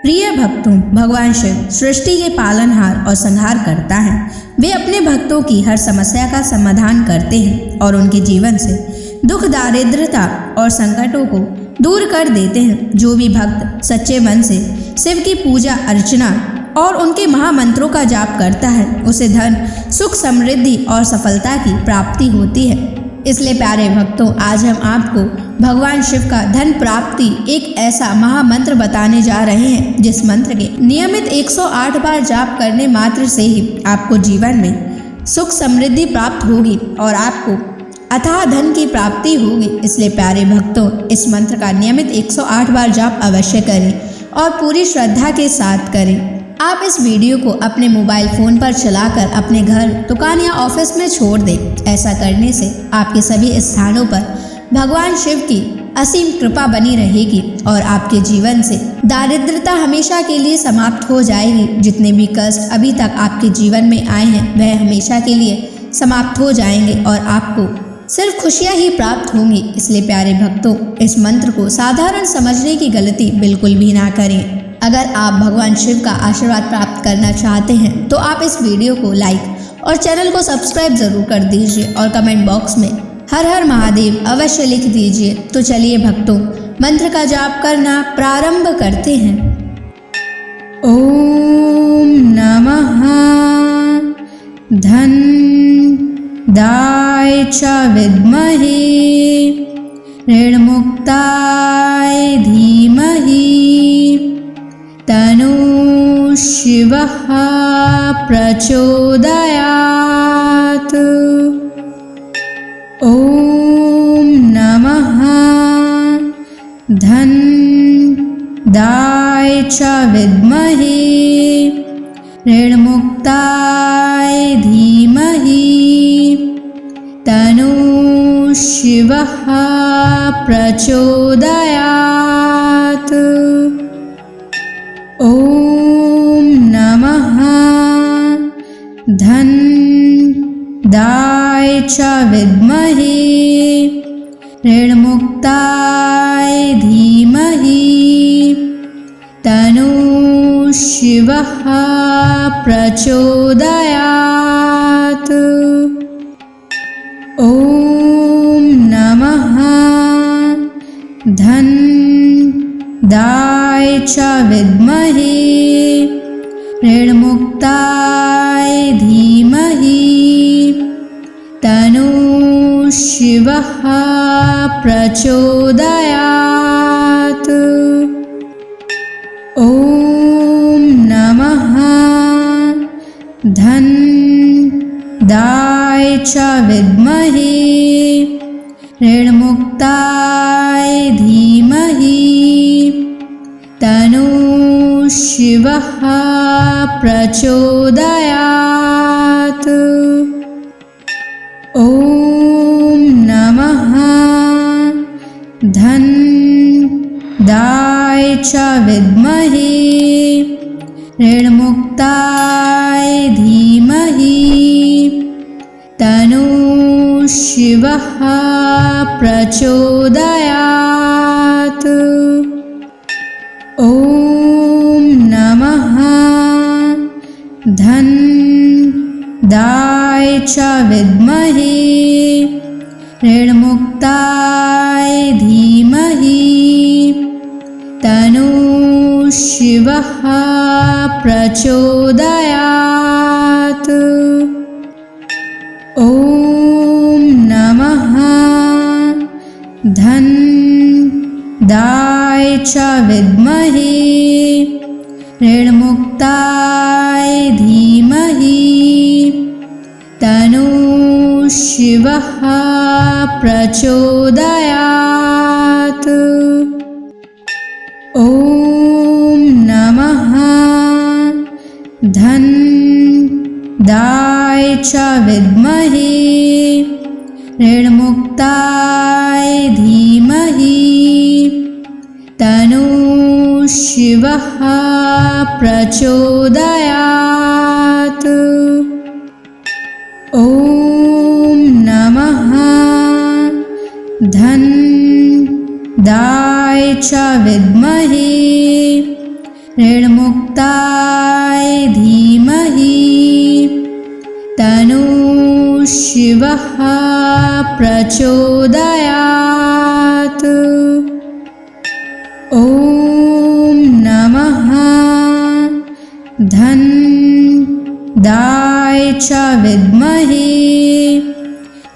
प्रिय भक्तों, भगवान शिव सृष्टि के पालनहार और संहार करता है। वे अपने भक्तों की हर समस्या का समाधान करते हैं और उनके जीवन से दुख, दारिद्रता और संकटों को दूर कर देते हैं। जो भी भक्त सच्चे मन से शिव की पूजा अर्चना और उनके महामंत्रों का जाप करता है, उसे धन, सुख, समृद्धि और सफलता की प्राप्ति होती है। इसलिए प्यारे भक्तों, आज हम आपको भगवान शिव का धन प्राप्ति एक ऐसा महामंत्र बताने जा रहे हैं, जिस मंत्र के नियमित 108 बार जाप करने मात्र से ही आपको जीवन में सुख समृद्धि प्राप्त होगी और आपको अथाह धन की प्राप्ति होगी। इसलिए प्यारे भक्तों, इस मंत्र का नियमित 108 बार जाप अवश्य करें और पूरी श्रद्धा के साथ करें। आप इस वीडियो को अपने मोबाइल फ़ोन पर चलाकर अपने घर, दुकान या ऑफिस में छोड़ दें। ऐसा करने से आपके सभी स्थानों पर भगवान शिव की असीम कृपा बनी रहेगी और आपके जीवन से दारिद्रता हमेशा के लिए समाप्त हो जाएगी। जितने भी कष्ट अभी तक आपके जीवन में आए हैं, वह हमेशा के लिए समाप्त हो जाएंगे और आपको सिर्फ खुशियाँ ही प्राप्त होंगी। इसलिए प्यारे भक्तों, इस मंत्र को साधारण समझने की गलती बिल्कुल भी ना करें। अगर आप भगवान शिव का आशीर्वाद प्राप्त करना चाहते हैं तो आप इस वीडियो को लाइक और चैनल को सब्सक्राइब जरूर कर दीजिए और कमेंट बॉक्स में हर हर महादेव अवश्य लिख दीजिए। तो चलिए भक्तों, मंत्र का जाप करना प्रारंभ करते हैं। ओम नमः धन दाय च विद्महे ऋणमुक्ताय धीमहि तनु शिवः प्रचोदयात्। ओम नमः धन दाय च विद्महे ऋणमुक्ताय धीमहि तनु शिवः प्रचोदयात्। ओम नमः धन दाय च विद्महे ऋणमुक्ताय धीमहि तनु शिवः प्रचोदयात्। ओम नमः धन दाय च विद्महे ऋणमुक्ताय धीमहि तनु शिवः प्रचोदयात्। ओम नमः धन दाय च विद्महे ऋणमुक्ताय धीमहि तनु शिवः प्रचोदयात्। ओम नमः धन दाय च विद्महे ऋणमुक्ताय धीमहि तनु शिवः प्रचोदयात्। ओम नमः धन दाय च विद्महे ऋणमुक्ताय धीमहि तनु शिवः प्रचोदयात्। ओम नमः धन दाय च विद्महे ऋणमुक्ताय धीमहि तनु शिवः प्रचोदयात्। ओम नमः धन दाय च विद्महे ऋणमुक्ताय धीमहि तनु शिवः प्रचोदयात्। ओम नमः धन दाय च विद्महे ऋणमुक्ताय धीमहि तन्नः शिवः प्रचोदयात्। ॐ नमः धन्दाय च विद्महे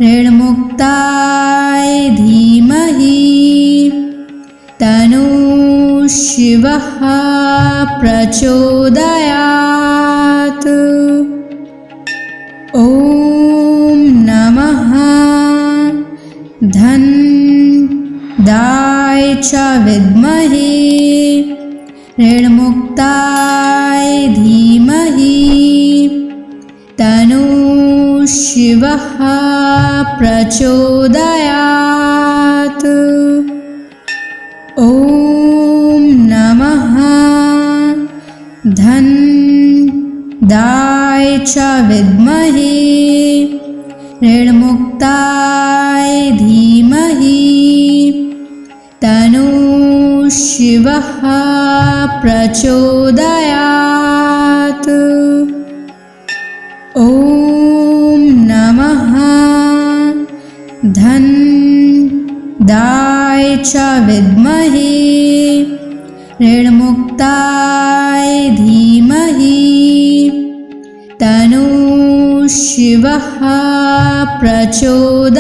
ऋणमुक्ताय धीमहि तन्नः शिवः प्रचोदयात्। ॐ नमः धन्दाय च विद्महे ऋणमुक्ताय धीमहि तन्नः शिवः प्रचोदयात्। ॐ नमः धन्दाय च विद्महे ऋणमुक्ताय धीमहि तन्नः शिवः प्रचोदयात्। ॐ नमः धन्दाय च विद्महे ऋणमुक्ताय धीमहि तन्नः शिवः प्रचोदयात्।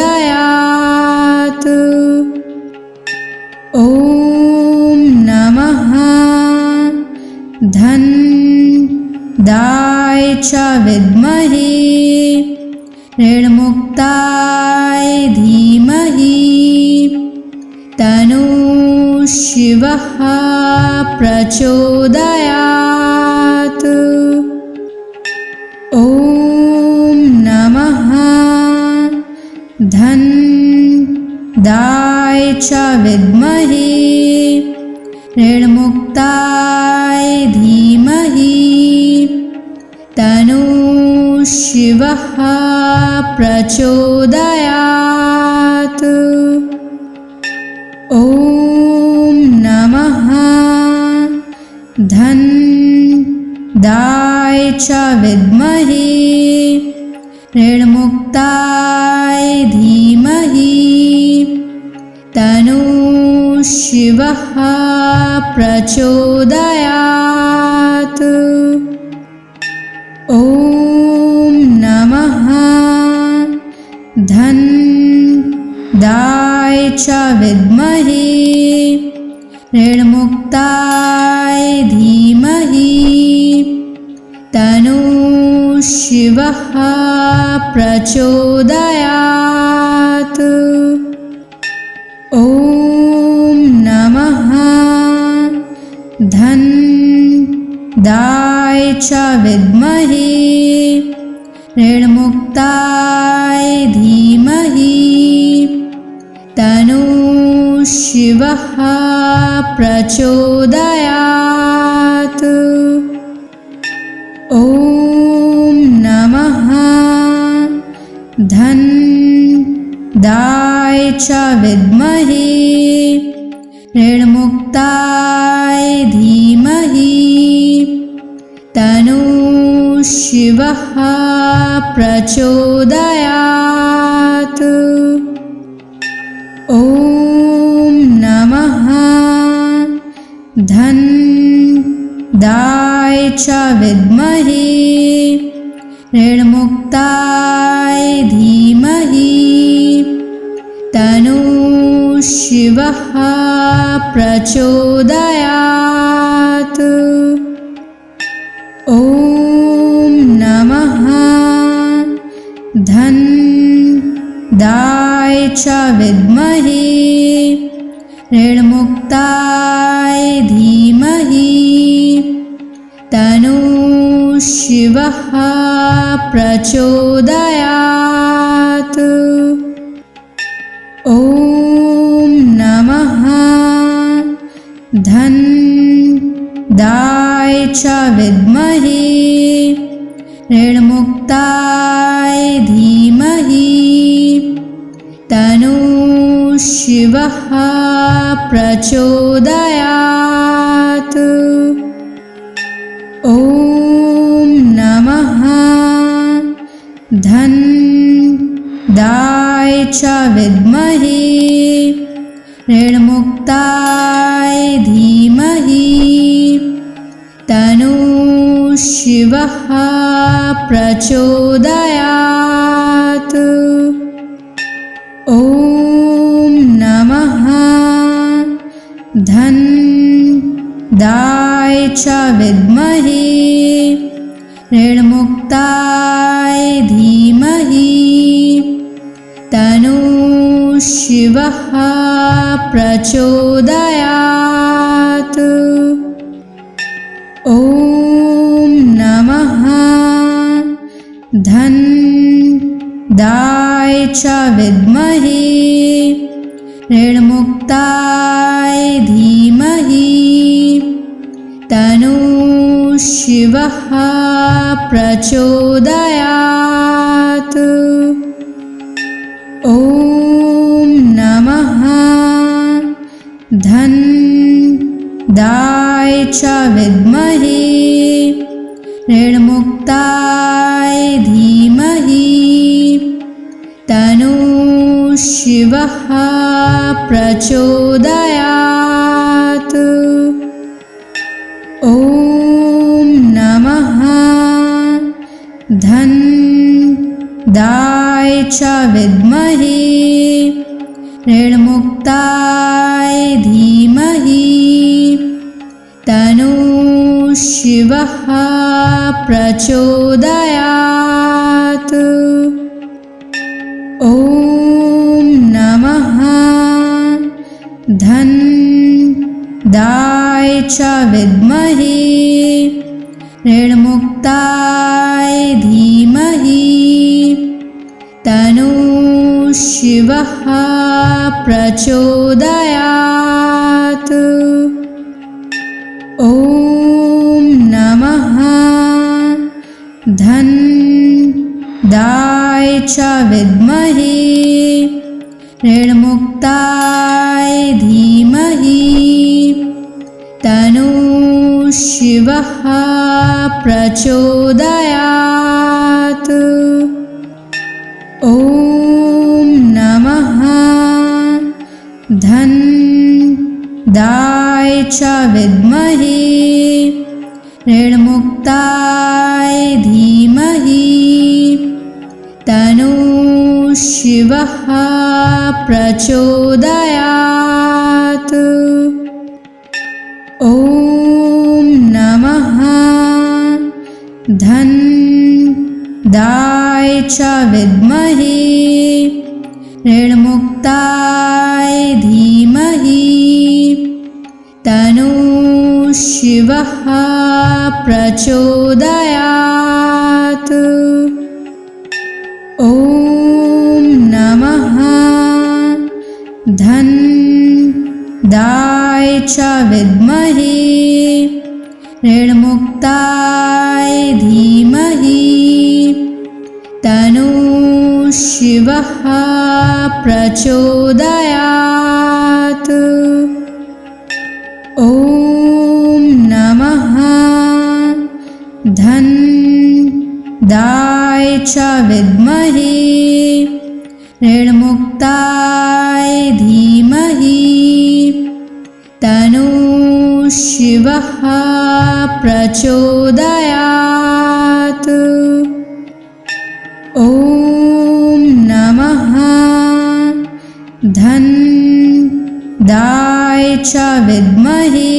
ॐ नमः धन्दाय च विद्महे ऋणमुक्ताय धीमहि तन्नः शिवः प्रचोदयात्। ॐ नमः धन्दाय च विद्महे ऋणमुक्ताय धीमहि तन्नः शिवः प्रचोदयात्। ॐ नमः धन्दाय च विद्महे ऋणमुक्ताय धीमहि तन्नः शिवः प्रचोदयात्। ॐ नमः धन्दाय च विद्महे ऋणमुक्ताय धीमहि तन्नः शिवः प्रचोदयात्। ॐ नमः धन्दाय च विद्महे ऋणमुक्ताय धीमहि तन्नः शिवः प्रचोदयात्। ॐ नमः धन्दाय च विद्महे ऋणमुक्ताय धीमहि तन्नः शिवः प्रचोदयात्। ॐ नमः धन्दाय च विद्महे ऋणमुक्ताय धीमहि तन्नः शिवः प्रचोदयात्। ॐ नमः धन्दाय च विद्महे ऋणमुक्ताय धीमहि तन्नः शिवः प्रचोदयात्। ॐ नमः धन्दाय च विद्महे ऋणमुक्ताय धीमहि तन्नः शिवः प्रचोदयात्। च विद्महे ऋणमुक्ताय धीमहि तन्नः शिवः प्रचोदयात्। ॐ नमः धनदाय च विद्महे ऋणमुक्ताय धीमहि तन्नः शिवः प्रचोदयात्। ॐ नमः धनदाय च विद्महे ऋणमुक्ताय धीमहि तन्नः शिवः प्रचोदयात्। ॐ नमः धनदाय च विद्महे ऋणमुक्ताय धीमहि तन्नः शिवः प्रचोदयात्। ॐ नमः धनदाय च विद्महे ऋणमुक्ताय धीमहि तन्नः शिवः प्रचोदयात्। ॐ नमः धनदाय च विद्महे ऋणमुक्ताय धीमहि तन्नः शिवः प्रचोदयात्। ॐ नमः धनदाय च विद्महे ऋणमुक्ताय धीमहि तन्नः शिवः प्रचोदयात्। ॐ नमः धनदाय च विद्महे ऋणमुक्ताय धीमहि तन्नः शिवः प्रचोदयात्। ॐ नमः धनदाय च विद्महे ऋणमुक्ताय धीमहि तन्नः शिवः प्रचोदयात्। ॐ नमः धनदाय च विद्महे ऋणमुक्ताय धीमहि तन्नः शिवः प्रचोदयात्। ॐ नमः धनदाय च विद्महे ऋणमुक्ताय धीमहि तन्नः शिवः प्रचोदयात्। ॐ नमः धनदाय च विद्महे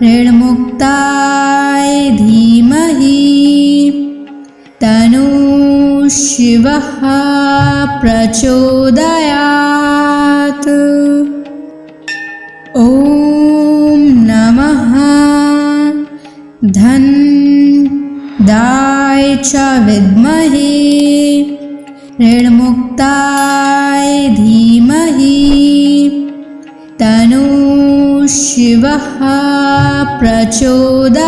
ऋणमुक्ताय धीमहि तन्नः शिवः प्रचोदयात्। ॐ नमः धनदाय च विद्महे ऋणमुक्ताय धीमहि तन्नः शिवः प्रचोदयात्।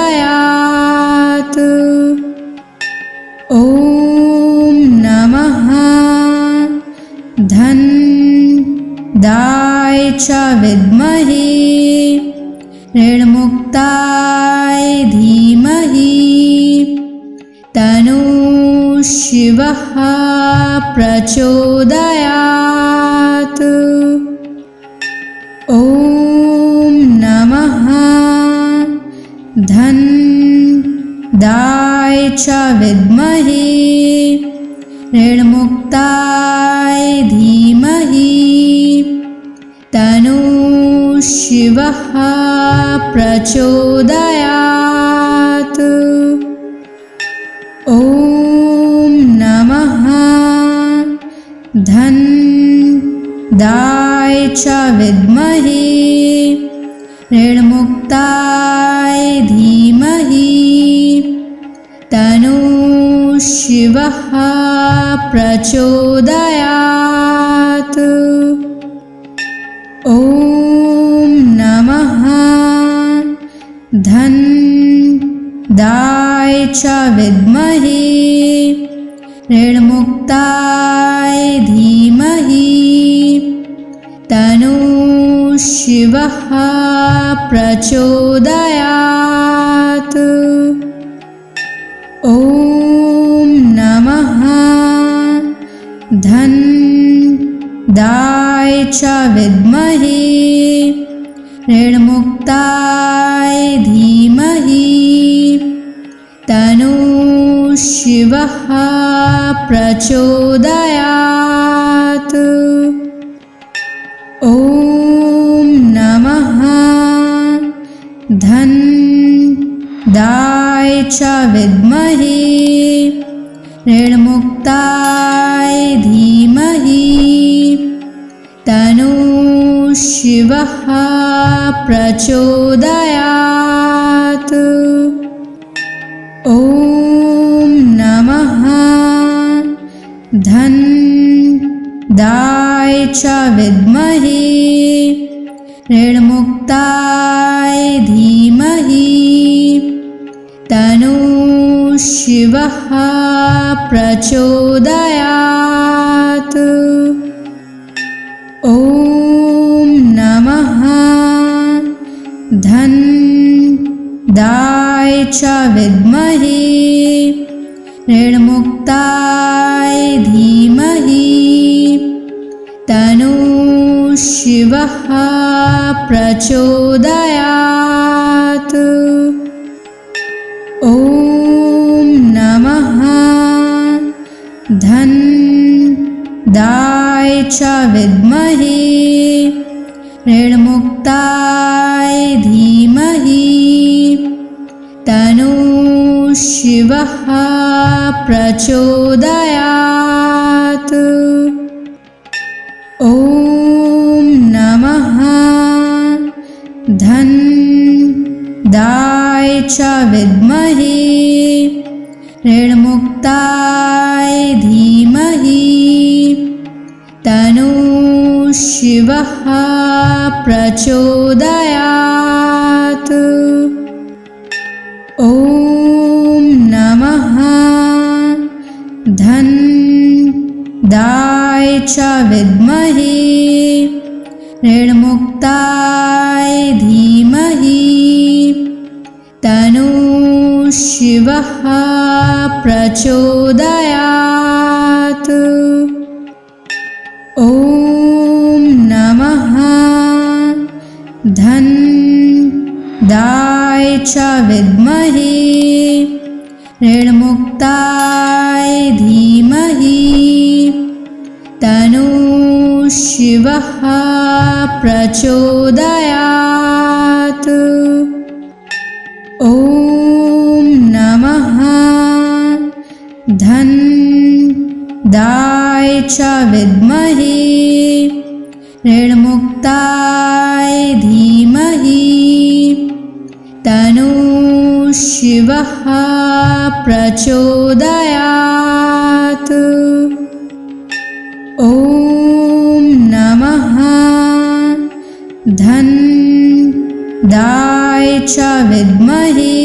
ॐ नमः धनदाय च विद्महे ऋणमुक्ताय धीमहि तन्नः शिवः प्रचोदयात्। ॐ नमः धन्दाय च विद्महे ऋणमुक्ताय धीमहि तन्नो शिवः प्रचोदयात्। ॐ नमः धन्दाय च विद्महे ऋणमुक्ताय धीमहि तन्नो शिवः प्रचोदयात्। ॐ नमः धन्दाय च विद्महे ऋणमुक्ताय धीमहि तन्नो शिवः प्रचोदयात्। ॐ नमः धन्दाय च विद्महे ऋणमुक्ताय धीमहि तन्नो शिवः प्रचोदयात्। ॐ नमः धन्दाय च विद्महे ऋणमुक्ताय धीमहि तन्नो शिवः प्रचोदयात्। ॐ नमः धन्दाय च विद्महे ऋणमुक्ताय धीमहि तन्नो शिवः प्रचोदयात्। ॐ नमः धन्दाय च विद्महे ऋणमुक्ताय धीमहि तन्नो शिवः प्रचोदयात्। ॐ नमः धन्दाय च विद्महे ऋणमुक्ताय धीमहि तन्नो शिवः प्रचोदयात्। ॐ नमः धन्दाय च विद्महे ऋणमुक्ताय धीमहि तन्नो शिवः प्रचोदयात्। ॐ नमः धन्दाय च विद्महे ऋणमुक्ताय धीमहि तन्नो शिवः प्रचोदयात्। ॐ नमः धन्दाय च विद्महे ऋणमुक्ताय धीमहि तन्नो शिवः प्रचोदयात्। ॐ नमः धन्दाय च विद्महे ऋणमुक्ताय धीमहि तन्नो शिवः प्रचोदयात्। ॐ नमः धन्दाय च विद्महे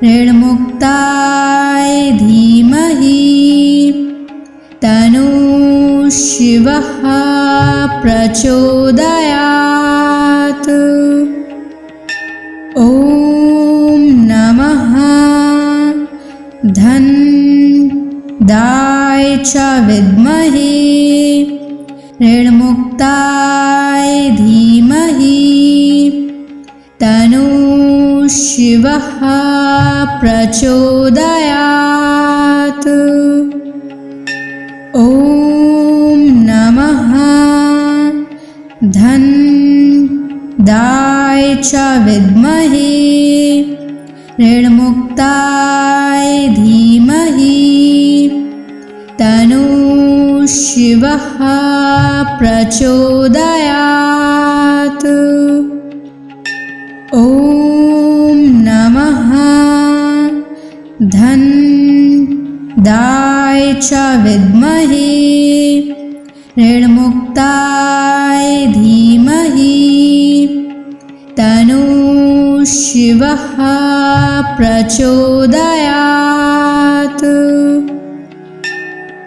ऋणमुक्ताय धीमहि तन्नो शिवः प्रचोदयात्। ॐ नमः च विद्महे ऋणमुक्ताय धीमहि तन्नः शिवः प्रचोदयात्। ॐ नमः धनदाय च विद्महे ऋणमुक्ताय धीमहि तन्नः शिवः प्रचोदयात्। ॐ नमः धनदाय च विद्महे ऋणमुक्ताय धीमहि तन्नः शिवः प्रचोदयात्।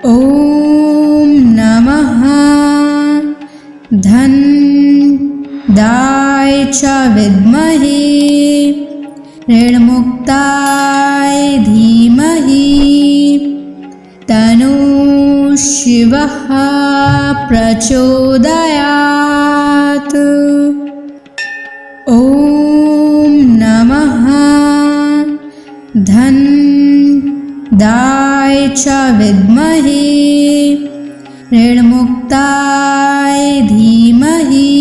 ॐ नमः धनदाय च विद्महे ऋणमुक्ताय धीमहि तन्नः शिवः प्रचोदयात्। ॐ नमः धनदाय च विद्महे ऋणमुक्ताय धीमहि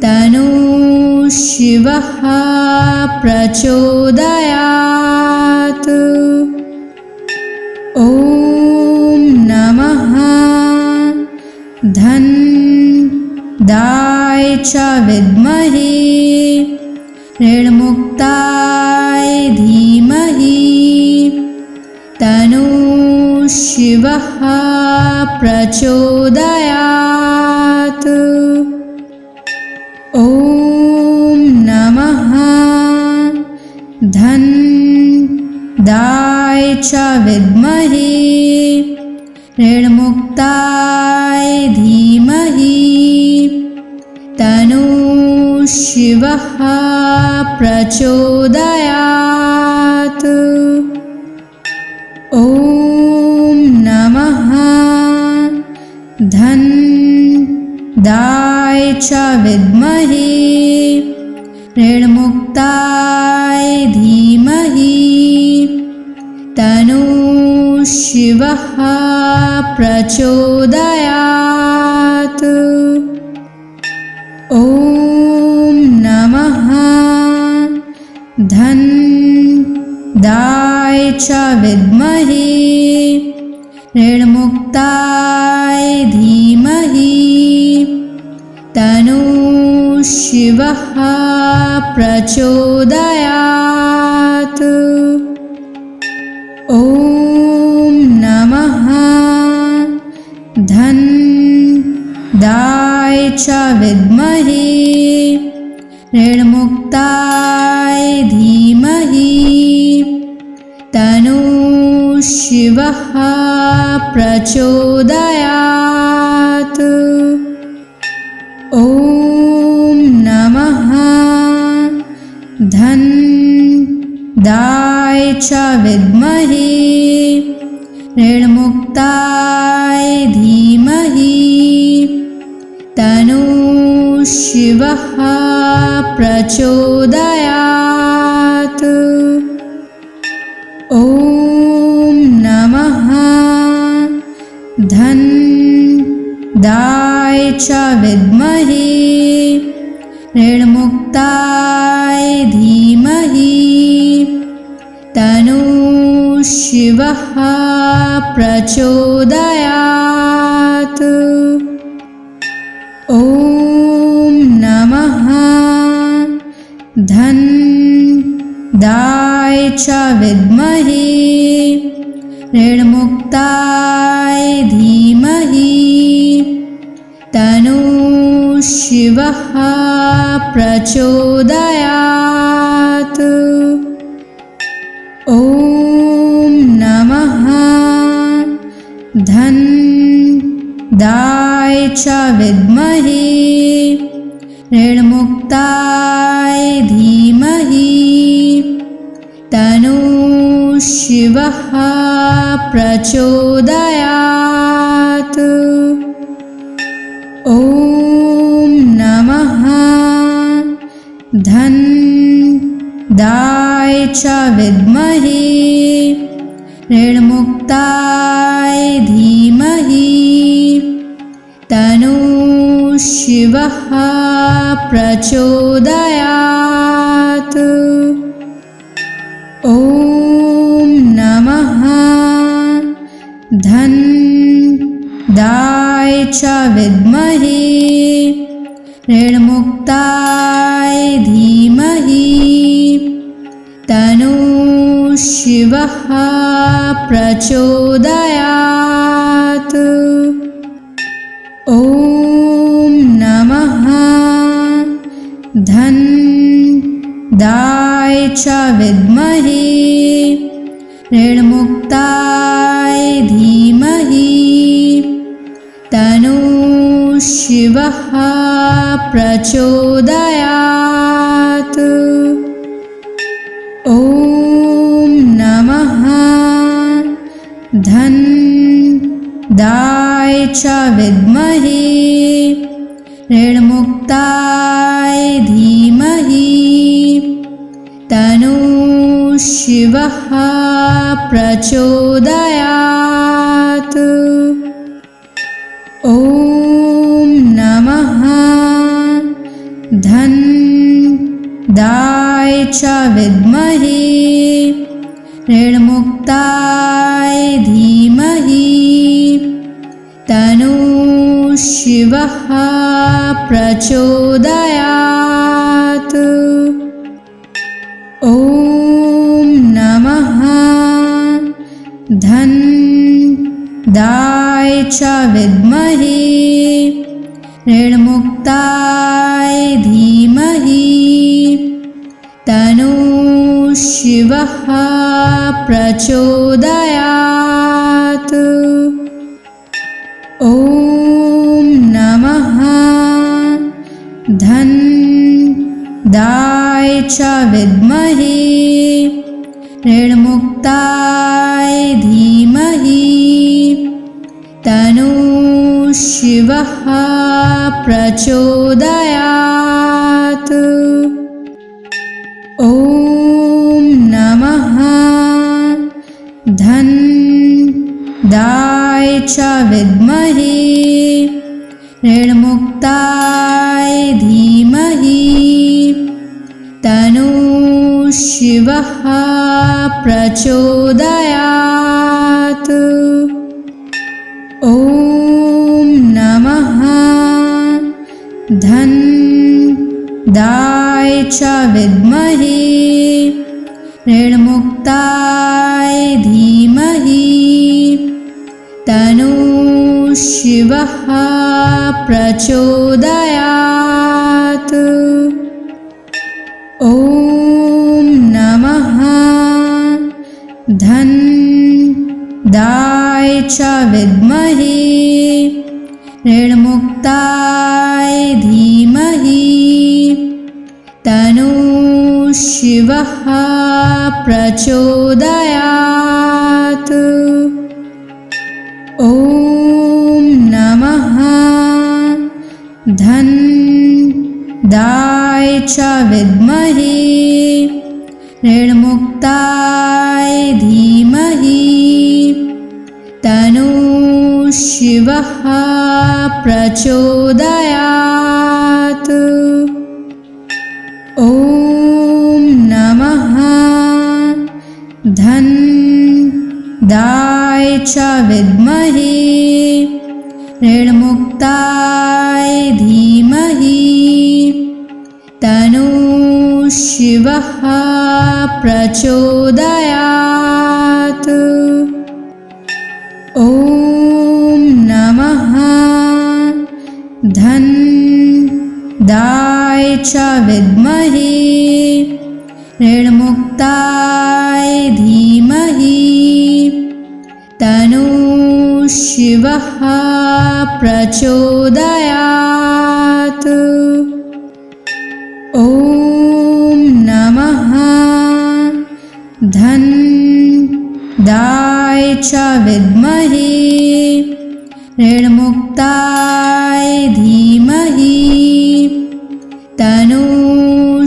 तन्नः शिवः प्रचोदयात्। ॐ नमः धनदाय च विद्महे ऋणमुक्ताय धीमहि तन्नः शिवः प्रचोदयात्। ॐ नमः धनदाय च विद्महे ऋणमुक्ताय धीमहि तन्नः शिवः प्रचोदयात्। ॐ नमः धनदाय च विद्महे ऋणमुक्ताय धीमहि तन्नः शिवः प्रचोदयात्। ॐ नमः धनदाय च विद्महे ऋणमुक्ताय धीमहि तन्नः शिवः प्रचोदयात्। ॐ नमः धनदाय च विद्महे ऋणमुक्ताय धीमहि तन्नः शिवः प्रचोदयात्। ॐ नमः धनदाय च विद्महे ऋणमुक्ताय धीमहि तन्नः शिवः प्रचोदयात्। ॐ नमः धनदाय च विद्महे ऋणमुक्ताय धीमहि तन्नः शिवः प्रचोदयात्। ॐ नमः धनदाय च विद्महे ऋणमुक्ताय धीमहि तन्नः शिवः प्रचोदयात्। ॐ नमः धनदाय च विद्महे ऋणमुक्ताय धीमहि तन्नः शिवः शिवः प्रचोदयात्। ॐ नमः धन्दाय च विद्महे ऋणमुक्ताय धीमहि तन्नो शिवः प्रचोदयात्। ॐ नमः धन्दाय च विद्महे ऋणमुक्ताय धीमहि तन्नो शिवः प्रचोदयात्। ॐ नमः धन्दाय च विद्महे ऋणमुक्ताय धीमहि तन्नो शिवः प्रचोदयात्। ॐ नमः धन्दाय च विद्महे ऋणमुक्ताय धीमहि तन्नो शिवः प्रचोदयात्। ॐ नमः धन्दाय च विद्महे ऋणमुक्ताय धीमहि तन्नो शिवः प्रचोदयात्। ॐ नमः धन्दाय च विद्महे ऋणमुक्ताय धीमहि तन्नो शिवः प्रचोदयात्। ॐ नमः धन्दाय च विद्महे ऋणमुक्ताय धीमहि तन्नो शिवः प्रचोदयात्। ॐ नमः धन्दाय च विद्महे ऋणमुक्ताय धीमहि तन्नो शिवः प्रचोदयात्। ॐ नमः धन्दाय च विद्महे ऋणमुक्ताय धीमहि तन्नो शिवः प्रचोदयात्। ॐ नमः धन्दाय च विद्महे ऋणमुक्ताय धीमहि तन्नो शिवः प्रचोदयात्। ॐ नमः धन्दाय च विद्महे ऋणमुक्ताय धीमहि तन्नो शिवः प्रचोदयात्। ॐ नमः धन्दाय च विद्महे ऋणमुक्ताय धीमहि तन्नो शिवः प्रचोदयात्। ॐ नमः धन्दाय च विद्महे ऋणमुक्ताय धीमहि तन्नो शिवः प्रचोदयात्। ॐ नमः धन्दाय च विद्महे ऋणमुक्ताय धीमहि तन्नो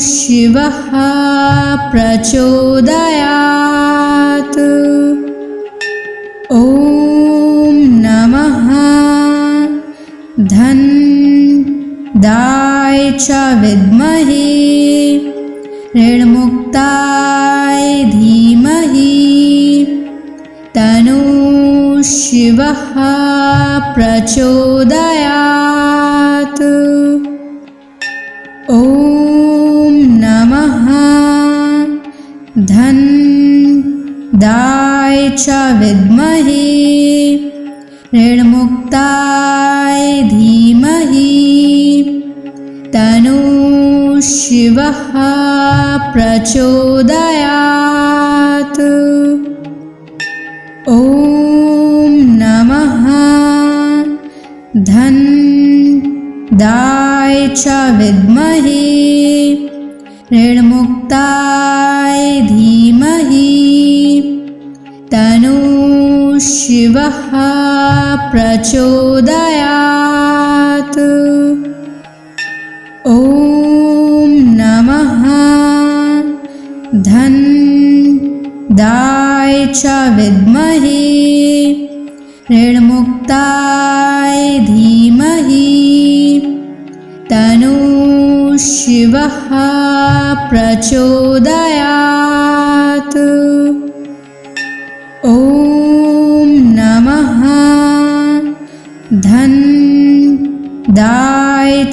शिवः प्रचोदयात्। ॐ नमः धनदाय च विद्महे ऋणमुक्ताय धीमहि तन्नो शिवः प्रचोदयात्। ॐ नमः धनदाय च विद्महे ऋणमुक्ताय धीमहि तन्नो शिवः प्रचोदयात्। ॐ नमः धनदाय च विद्महे ऋणमुक्ताय धीमहि तन्नो शिवः प्रचोदयात्। ॐ नमः धनदाय च विद्महे ऋणमुक्ताय धीमहि तन्नो शिवः प्रचोदयात्। ॐ नमः धनदाय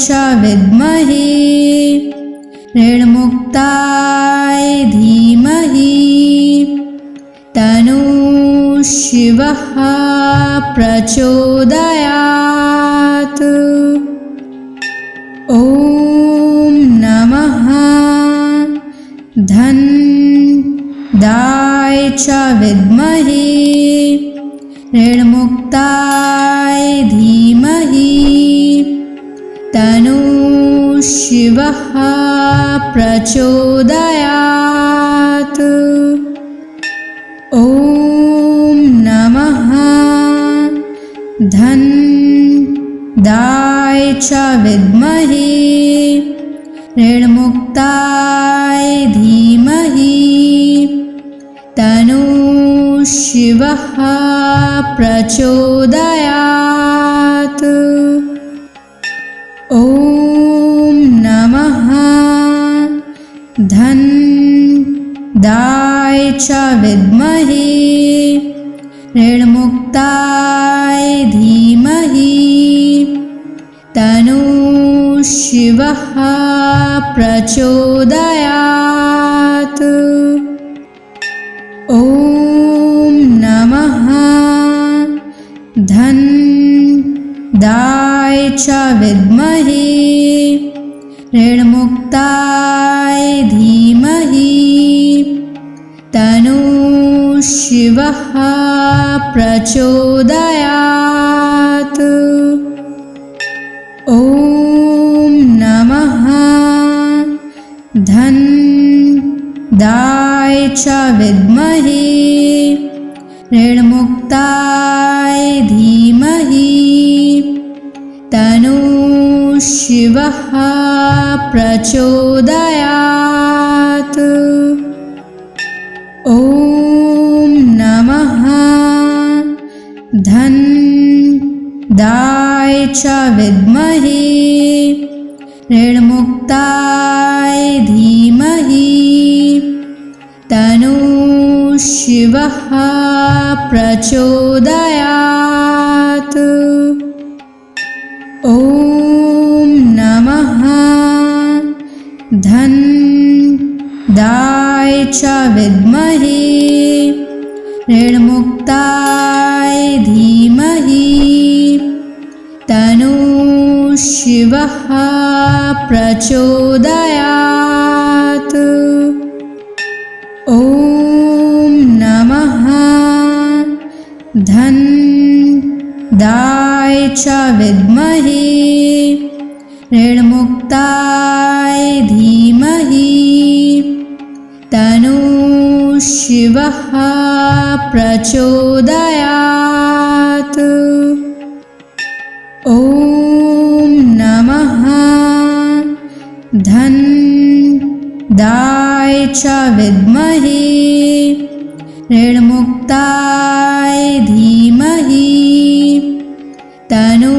च विद्महे ऋणमुक्ताय धीमहि तन्नो शिवः प्रचोदयात्। ॐ नमः धनदाय च विद्महे ऋणमुक्ताय धीमहि तन्नो शिवः प्रचोदयात्। ॐ नमः धनदाय च विद्महे ऋणमुक्ताय धीमहि तन्नो शिवः प्रचोदयात्। ॐ नमः धनदाय च विद्महे ऋणमुक्ताय धीमहि तन्नो शिवः प्रचोदयात्। ॐ नमः धनदाय च विद्महे ऋणमुक्ताय धीमहि तन्नो शिवः प्रचोदयात्। ॐ नमः धनदाय च विद्महे ऋणमुक्ताय धीमहि तन्नो शिवः प्रचोदयात्। ॐ नमः धनदाय च विद्महे ऋणमुक्ताय धीमहि तन्नो शिवः प्रचोदयात्। ॐ नमः धनदाय च विद्महे ऋणमुक्ताय धीमहि तन्नो शिवः प्रचोदयात्। ॐ नमः धनदाय च विद्महे ऋणमुक्ताय धीमहि तन्नो शिवः प्रचोदयात्। ॐ नमः धन्दाय च विद्महे ऋणमुक्ताय धीमहि तन्नो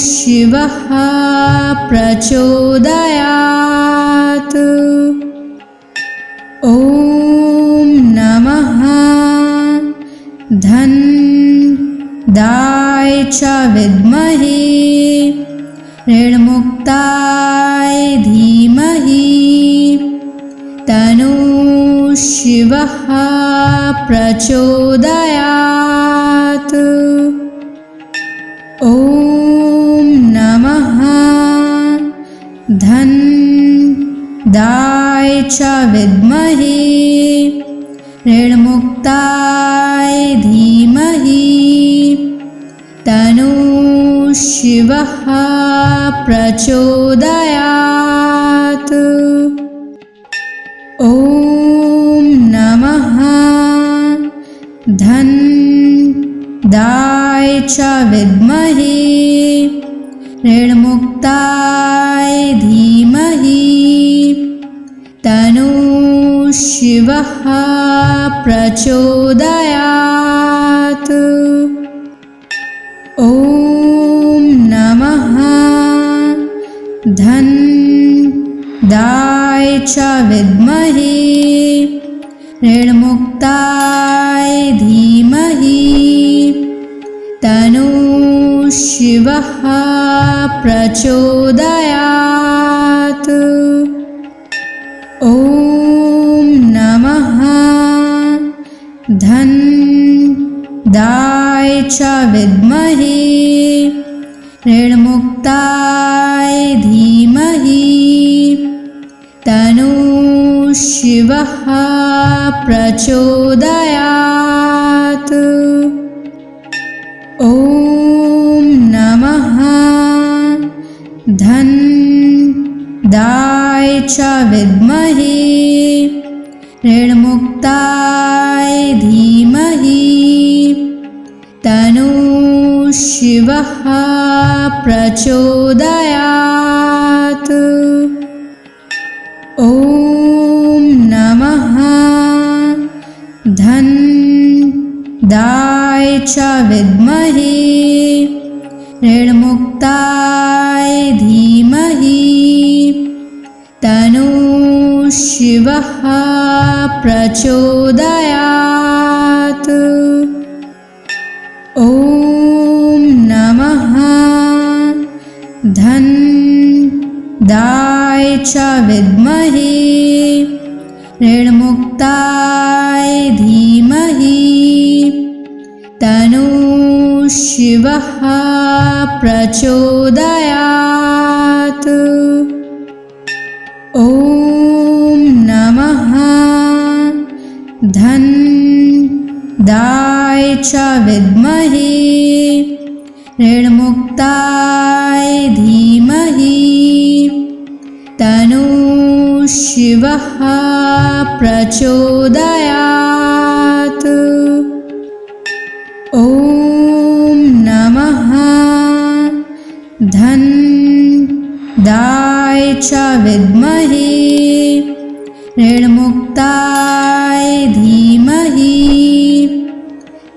शिवः प्रचोदयात्। ॐ नमः धन्दाय च विद्महे ऋणमुक्ताय धीमहि तन्नो शिवः प्रचोदयात्। ॐ नमः धन्दाय च विद्महे ऋणमुक्ताय धीमहि तन्नो शिवः प्रचोदयात्। ॐ नमः धन्दाय च विद्महे ऋणमुक्ताय धीमहि तन्नो शिवः प्रचोदयात्। ॐ नमः धन्दाय च विद्महे ऋणमुक्ताय धीमहि तन्नो शिवः प्रचोदयात्। ॐ नमः धन्दाय च विद्महे ऋणमुक्ताय धीमहि तन्नो शिवः प्रचोदयात्। ॐ नमः धन्दाय च विद्महे ऋणमुक्ताय धीमहि तन्नो शिवः प्रचोदयात्। ॐ नमः धन्दाय च विद्महे ऋणमुक्ताय धीमहि तन्नो शिवः प्रचोदयात्। ॐ नमः धन्दाय च विद्महे ऋणमुक्ताय धीमहि तन्नो शिवः प्रचोदयात्। ॐ नमः धन्दाय च विद्महे ऋणमुक्ताय धीमहि तन्नो शिवः प्रचोदयात्। ॐ नमः धन्दाय च विद्महे ऋणमुक्ताय धीमहि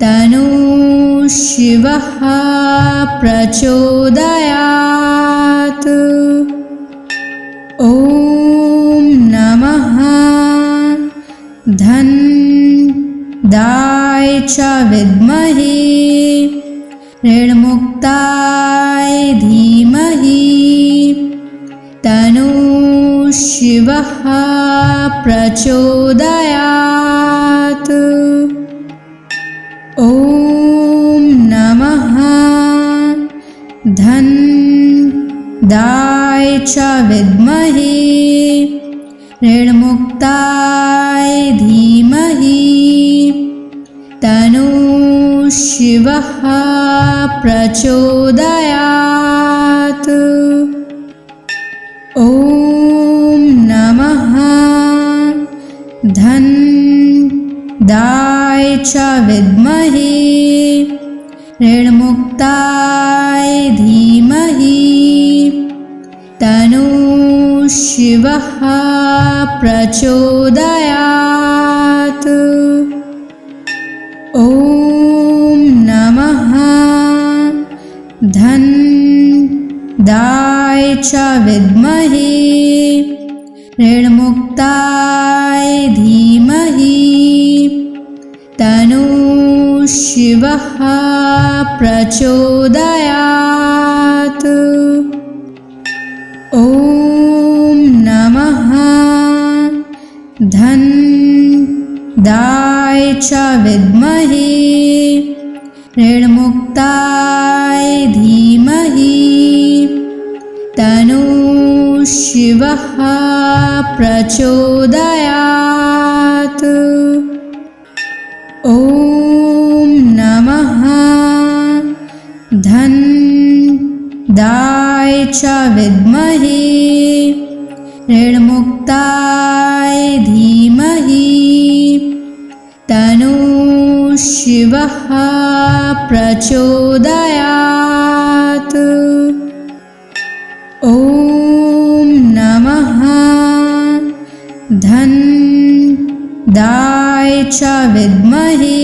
तन्नो शिवः प्रचोदयात्। ॐ नमः धन्दाय च विद्महे ऋणमुक्ताय धीमहि तन्नो शिवः प्रचोदयात्। ॐ नमः धन्दाय च विद्महे ऋणमुक्ताय धीमहि तन्नो शिवः प्रचोदयात्। ॐ नमः च विद्महे ऋणमुक्ताय धीमहि तन्नो शिवः प्रचोदयात्। ॐ नमः धन्दाय च विद्महे ऋणमुक्ताय धीमहि तन्नो शिवः प्रचोदयात्। ॐ नमः धन्दाय च विद्महे ऋणमुक्ताय धीमहि तन्नो शिवः प्रचोदयात्। ॐ नमः धन्दाय च विद्महे ऋणमुक्ताय धीमहि तन्नो शिवः प्रचोदयात्। ॐ नमः धन्दाय च विद्महे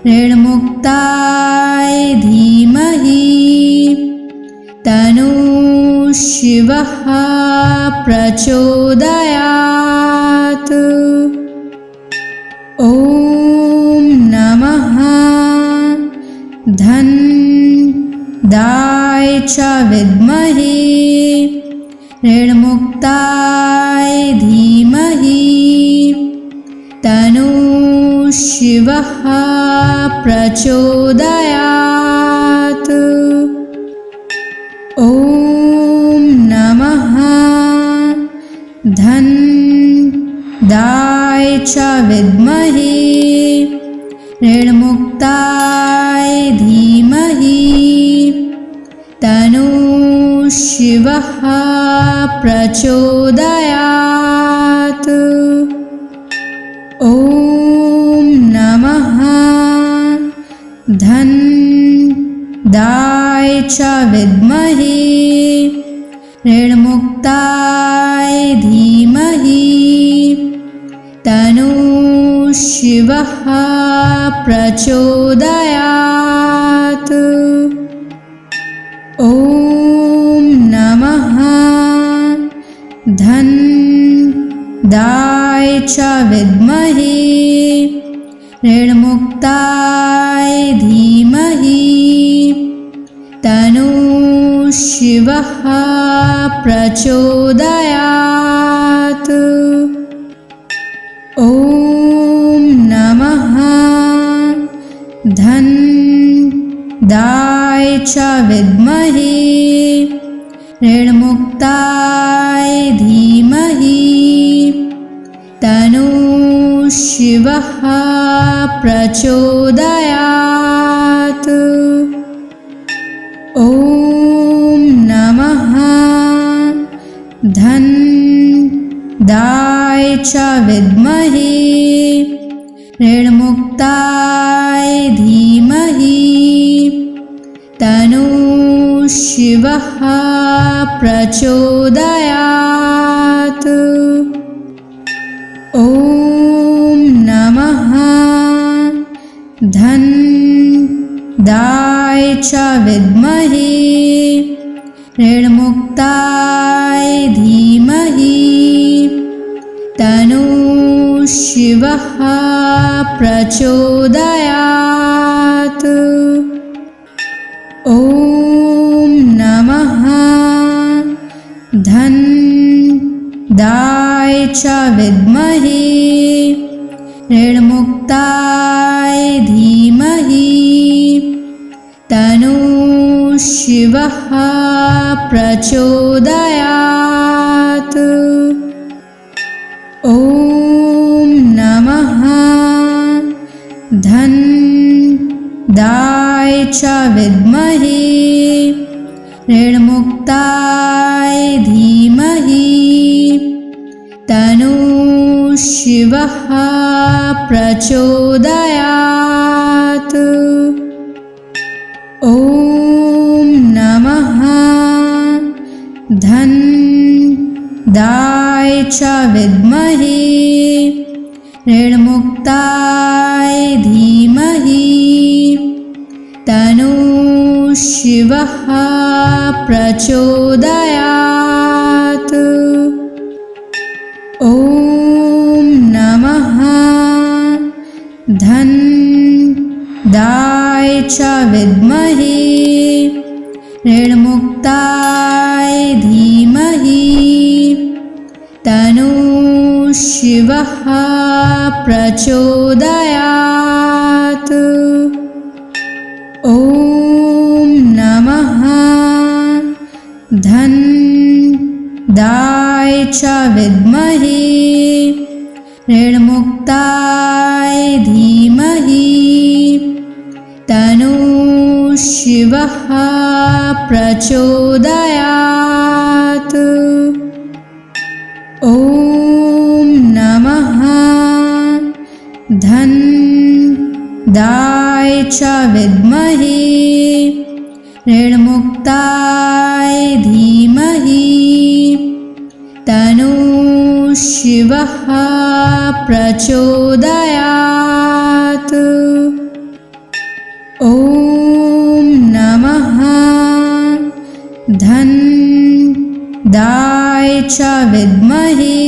ऋणमुक्ताय धीमहि तन्नो शिवः प्रचोदयात्। ॐ नमः धन्दाय च विद्महे ऋणमुक्ताय धीमहि तन्नो शिवः प्रचोदयात्। ॐ नमः धन्दाय च विद्महे ऋणमुक्ताय धीमहि तन्नो शिवः प्रचोदयात्। ॐ नमः धन्दाय च विद्महे ऋणमुक्ताय धीमहि तन्नो शिवः प्रचोदयात्। ॐ नमः धन्दाय च विद्महे ऋणमुक्ताय धीमहि तन्नो शिवः प्रचोदयात्। ॐ नमः धन्दाय च विद्महे ऋणमुक्ताय धीमहि तन्नो शिवः प्रचोदयात्। ॐ नमः धन्दाय च विद्महे ऋणमुक्ताय धीमहि तन्नो शिवः प्रचोदयात्। ॐ नमः धन्दाय च विद्महे ऋणमुक्ताय धीमहि तन्नो शिवः प्रचोदयात्। ॐ नमः धन्दाय च विद्महे ऋणमुक्ताय धीमहि तन्नो शिवः प्रचोदयात्। ॐ नमः धन्दाय च विद्महे ऋणमुक्ताय धीमहि तन्नो शिवः प्रचोदयात्। ॐ नमः धनदाय च विद्महे ऋणमुक्ताय धीमहि तन्नो शिवः प्रचोदयात्। ॐ नमः धनदाय च विद्महे ऋणमुक्ताय धीमहि तन्नो शिवः प्रचोदयात्। ॐ नमः धनदाय च विद्महे ऋणमुक्ताय धीमहि तन्नो शिवः प्रचोदयात्। ॐ नमः धनदाय च विद्महे ऋणमुक्ताय धीमहि तन्नो शिवः प्रचोदयात्। ॐ नमः धनदाय च विद्महे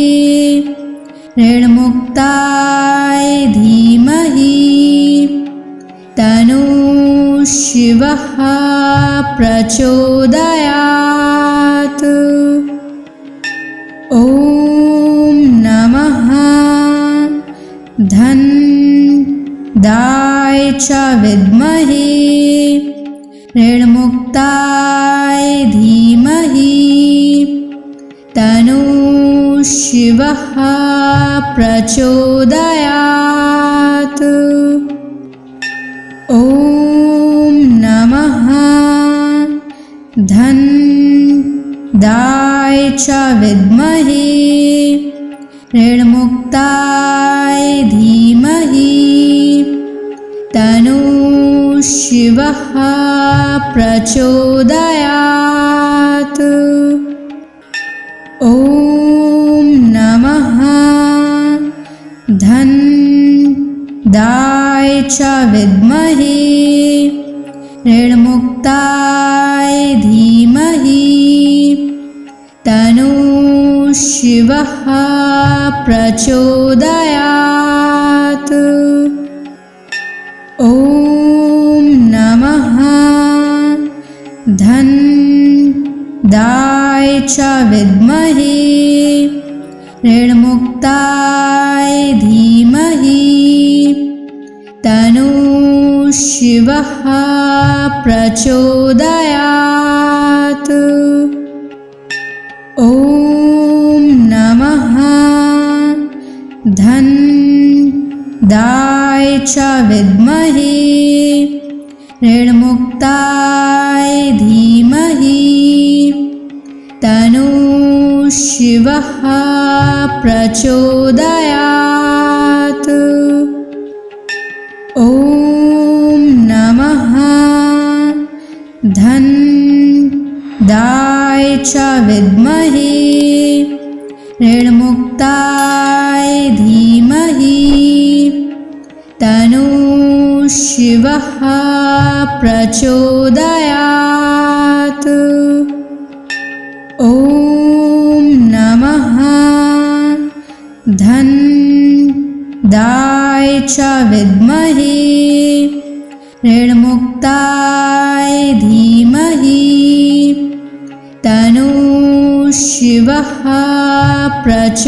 ऋणमुक्ताय धीमहि तन्नो शिवः प्रचोदयात्। ॐ नमः धनदाय च विद्महे ऋणमुक्ताय धीमहि तन्नो शिवः प्रचोदयात्। ॐ नमः धनदाय च विद्महे ऋणमुक्ताय धीमहि तन्नो शिवः प्रचोदयात्। ॐ नमः धनदाय च विद्महे ऋणमुक्ताय धीमहि तन्नो शिवः प्रचोदयात्। ॐ नमः धनदाय च विद्महे ऋणमुक्ताय धीमहि तन्नो शिवः प्रचोदयात्। ॐ नमः धनदाय च विद्महे ऋणमुक्ताय धीमहि तन्नो शिवः प्रचोदयात्। ॐ नमः धनदाय च विद्महे ऋणमुक्ताय धीमहि तन्नो शिवः प्रचोदयात्। ॐ नमः धनदाय च विद्महे ऋणमुक्ताय धीमहि तन्नो शिवः प्रचोदयात्।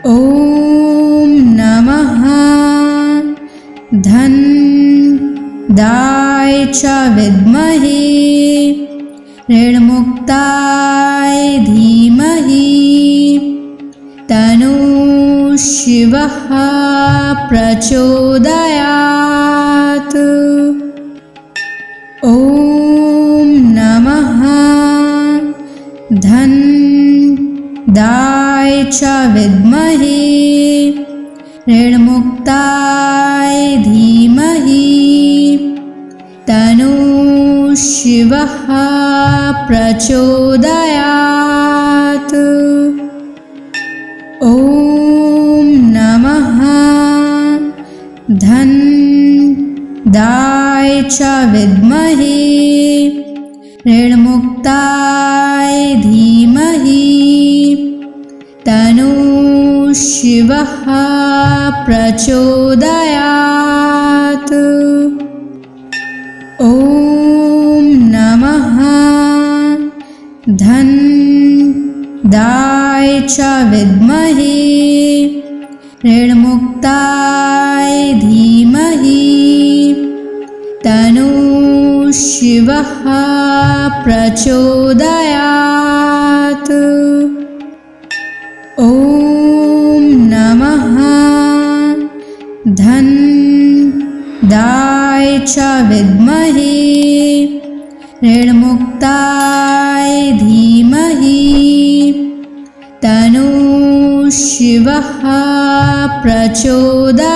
ॐ नमः धनदाय च विद्महे ऋणमुक्ताय धीमहि तन्नो शिवः प्रचोदयात्। ॐ नमः दाय च विद्महे ऋणमुक्ताय धीमहि तन्नो शिवः प्रचोदयात्। ॐ नमः धन दाय च विद्महे ऋणमुक्ताय धीमहि तन्नो शिवः प्रचोदयात्। ॐ नमः धन दाय च विद्महे ऋणमुक्ताय धीमहि तन्नो शिवः प्रचोदयात्। ॐ नमः धन दाय च विद्महे ऋणमुक्ताय धीमहि तन्नो शिवः प्रचोदयात्।